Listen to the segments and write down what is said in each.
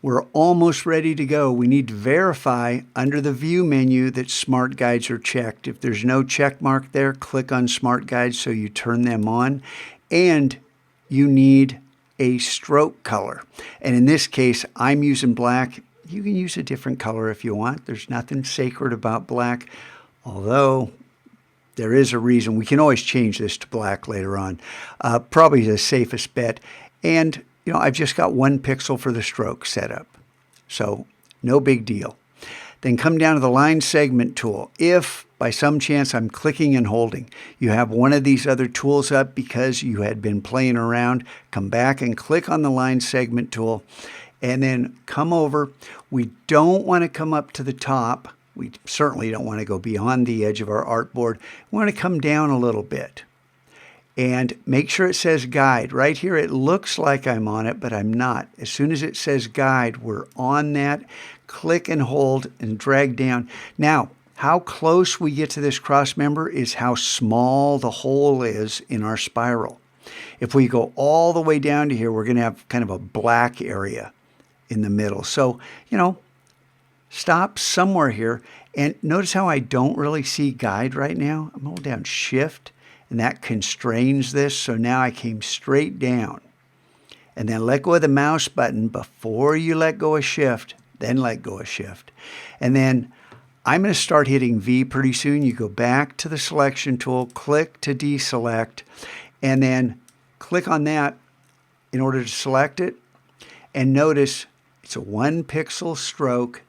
We're almost ready to go. We need to verify under the View menu that Smart Guides are checked. If there's no check mark there, click on Smart Guides so you turn them on. And you need a stroke color. And in this case, I'm using black. You can use a different color if you want. There's nothing sacred about black, although there is a reason. We can always change this to black later on. Probably the safest bet. And I've just got 1 pixel for the stroke set up. So no big deal. Then come down to the line segment tool. If by some chance I'm clicking and holding, you have one of these other tools up because you had been playing around, come back and click on the line segment tool and then come over. We don't want to come up to the top. We certainly don't want to go beyond the edge of our artboard. We want to come down a little bit. And make sure it says guide. Right here, it looks like I'm on it, but I'm not. As soon as it says guide, we're on that. Click and hold and drag down. Now, how close we get to this cross member is how small the hole is in our spiral. If we go all the way down to here, we're going to have kind of a black area in the middle. So, stop somewhere here. And notice how I don't really see guide right now. I'm holding down Shift. And that constrains this, so now I came straight down. And then let go of the mouse button before you let go of Shift, then let go of Shift. And then I'm going to start hitting V pretty soon. You go back to the selection tool, click to deselect, and then click on that in order to select it. And notice it's a 1 pixel stroke.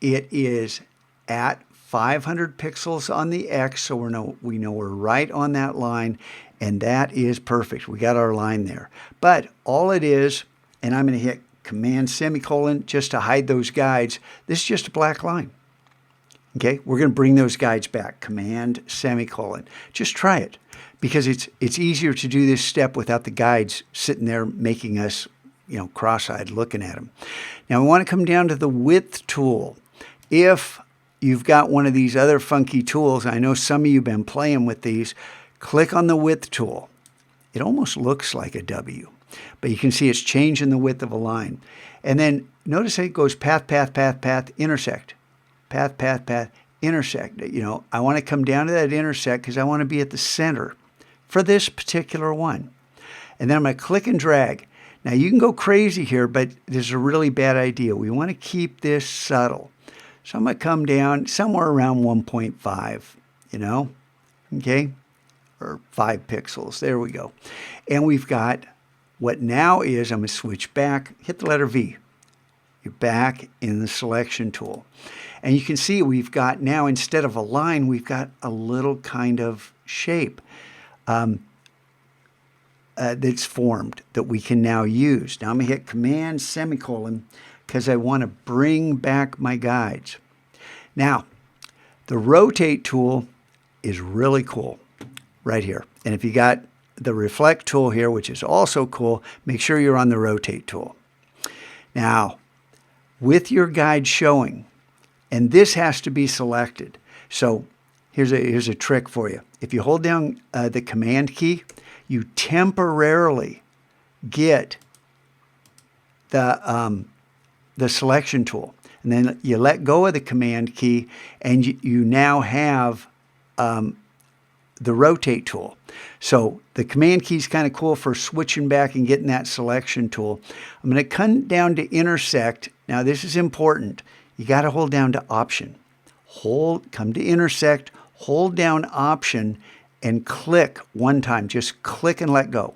It is at 500 pixels on the X, so we know we're right on that line, and that is perfect. We got our line there. But all it is, and I'm going to hit Command semicolon just to hide those guides. This is just a black line. Okay, we're going to bring those guides back. Command semicolon. Just try it, because it's easier to do this step without the guides sitting there making us, cross-eyed looking at them. Now we want to come down to the width tool. If you've got one of these other funky tools, I know some of you have been playing with these, click on the width tool. It almost looks like a W, but you can see it's changing the width of a line. And then notice how it goes path, path, path, path, intersect. Path, path, path, intersect. I want to come down to that intersect because I want to be at the center for this particular one. And then I'm going to click and drag. Now you can go crazy here, but this is a really bad idea. We want to keep this subtle. So I'm going to come down somewhere around 1.5, okay, or 5 pixels. There we go. And we've got what now is, I'm going to switch back, hit the letter V. You're back in the selection tool. And you can see we've got now, instead of a line, we've got a little kind of shape that's formed that we can now use. Now I'm going to hit Command semicolon because I want to bring back my guides. Now, the rotate tool is really cool right here. And if you got the reflect tool here, which is also cool, make sure you're on the rotate tool. Now, with your guide showing, and this has to be selected. So here's a trick for you. If you hold down the Command key, you temporarily get the selection tool. And then you let go of the Command key, and you now have the rotate tool. So the Command key is kind of cool for switching back and getting that selection tool. I'm going to come down to intersect. Now this is important. You got to hold down to Option. Come to intersect, hold down Option, and click one time. Just click and let go.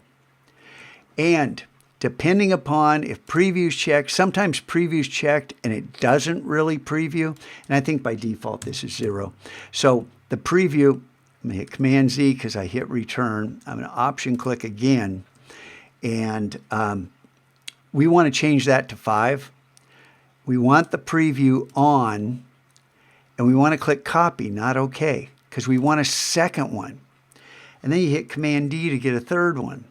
And depending upon if preview's checked, sometimes preview's checked and it doesn't really preview. And I think by default this is 0. So the preview, I'm going to hit Command Z because I hit return. I'm going to Option click again. And we want to change that to 5. We want the preview on, and we want to click copy, not OK, because we want a second one. And then you hit Command D to get a third one,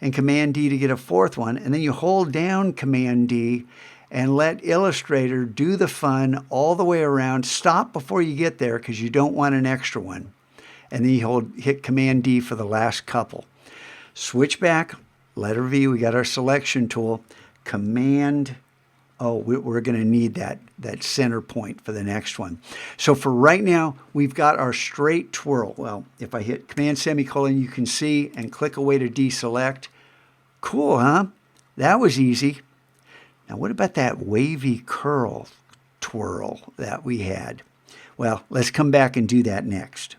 and Command D to get a fourth one, and then you hold down Command D and let Illustrator do the fun all the way around. Stop before you get there because you don't want an extra one. And then you hit Command D for the last couple. Switch back, letter V, we got our selection tool, Command, Oh, we're going to need that center point for the next one. So for right now, we've got our straight twirl. Well, if I hit Command semicolon, you can see, and click away to deselect. Cool, huh? That was easy. Now, what about that wavy curl twirl that we had? Well, let's come back and do that next.